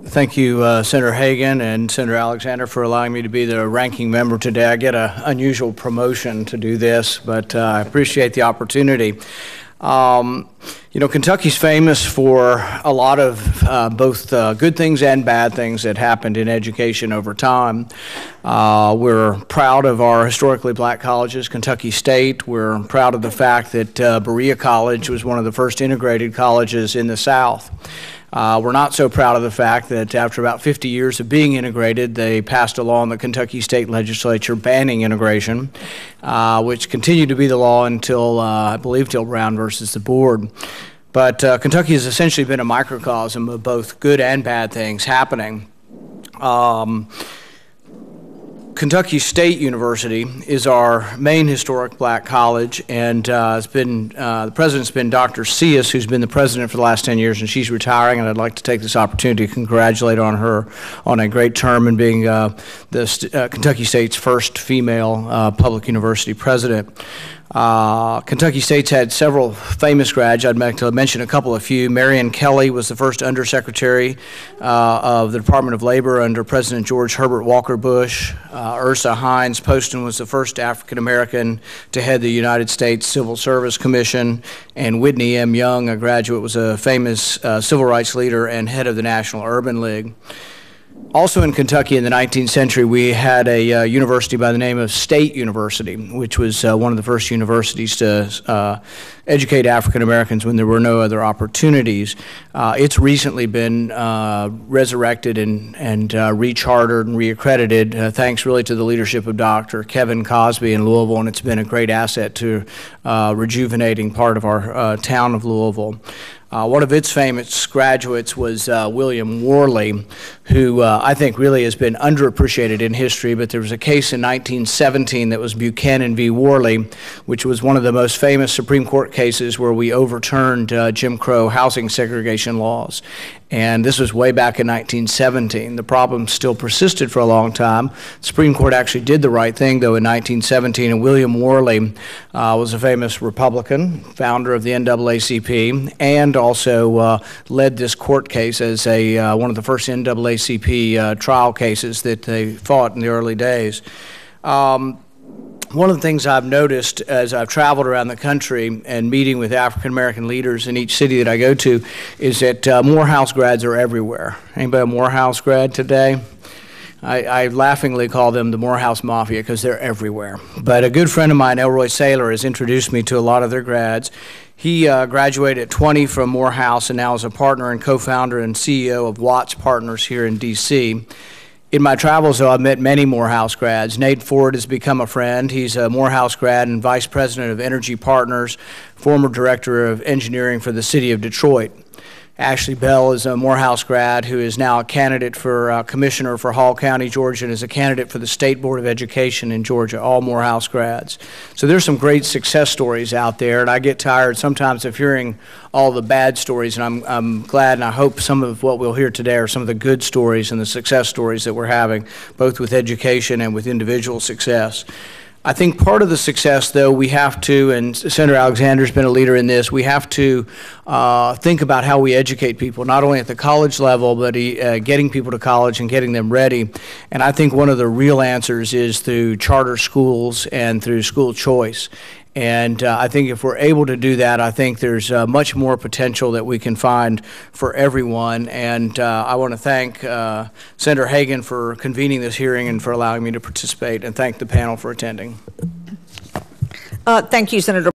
Thank you, Senator Hagan and Senator Alexander, for allowing me to be the ranking member today. I get an unusual promotion to do this, but I appreciate the opportunity. You know, Kentucky's famous for a lot of both good things and bad things that happened in education over time. We're proud of our historically black colleges, Kentucky State. We're proud of the fact that Berea College was one of the first integrated colleges in the South. We're not so proud of the fact that after about 50 years of being integrated, they passed a law in the Kentucky State Legislature banning integration, which continued to be the law until, I believe, till Brown versus the board. But Kentucky has essentially been a microcosm of both good and bad things happening. Kentucky State University is our main historic black college, and the president's been Dr. Sias, who's been the president for the last 10 years, and she's retiring, and I'd like to take this opportunity to congratulate on her on a great term and being Kentucky State's first female public university president. Kentucky State's had several famous grads. I'd like to mention a couple of few. Marion Kelly was the first undersecretary of the Department of Labor under President George Herbert Walker Bush. Ursa Hines Poston was the first African American to head the United States Civil Service Commission, and Whitney M. Young, a graduate, was a famous civil rights leader and head of the National Urban League. Also in Kentucky in the 19th century, we had a university by the name of State University, which was one of the first universities to educate African Americans when there were no other opportunities. It's recently been resurrected and rechartered and reaccredited, thanks really to the leadership of Dr. Kevin Cosby in Louisville, and it's been a great asset to rejuvenating part of our town of Louisville. One of its famous graduates was William Worley, who I think really has been underappreciated in history, but there was a case in 1917 that was Buchanan v. Worley, which was one of the most famous Supreme Court cases where we overturned Jim Crow housing segregation laws. And this was way back in 1917. The problem still persisted for a long time. The Supreme Court actually did the right thing, though, in 1917, and William Worley was a famous Republican, founder of the NAACP, and also led this court case as one of the first NAACP trial cases that they fought in the early days. One of the things I've noticed as I've traveled around the country and meeting with African American leaders in each city that I go to is that Morehouse grads are everywhere. Anybody a Morehouse grad today? I laughingly call them the Morehouse Mafia because they're everywhere. But a good friend of mine, Elroy Saylor, has introduced me to a lot of their grads. He graduated at 20 from Morehouse and now is a partner and co-founder and CEO of Watts Partners here in D.C. In my travels, though, I've met many Morehouse grads. Nate Ford has become a friend. He's a Morehouse grad and vice president of Energy Partners, former director of engineering for the city of Detroit. Ashley Bell is a Morehouse grad who is now a candidate for commissioner for Hall County, Georgia, and is a candidate for the State Board of Education in Georgia, all Morehouse grads. So there's some great success stories out there, and I get tired sometimes of hearing all the bad stories, and I'm glad and I hope some of what we'll hear today are some of the good stories and the success stories that we're having, both with education and with individual success. I think part of the success, though, we have to, and Senator Alexander's been a leader in this, we have to think about how we educate people, not only at the college level, but getting people to college and getting them ready. And I think one of the real answers is through charter schools and through school choice. And I think if we're able to do that, I think there's much more potential that we can find for everyone. And I want to thank Senator Hagan for convening this hearing and for allowing me to participate, and thank the panel for attending. Thank you, Senator.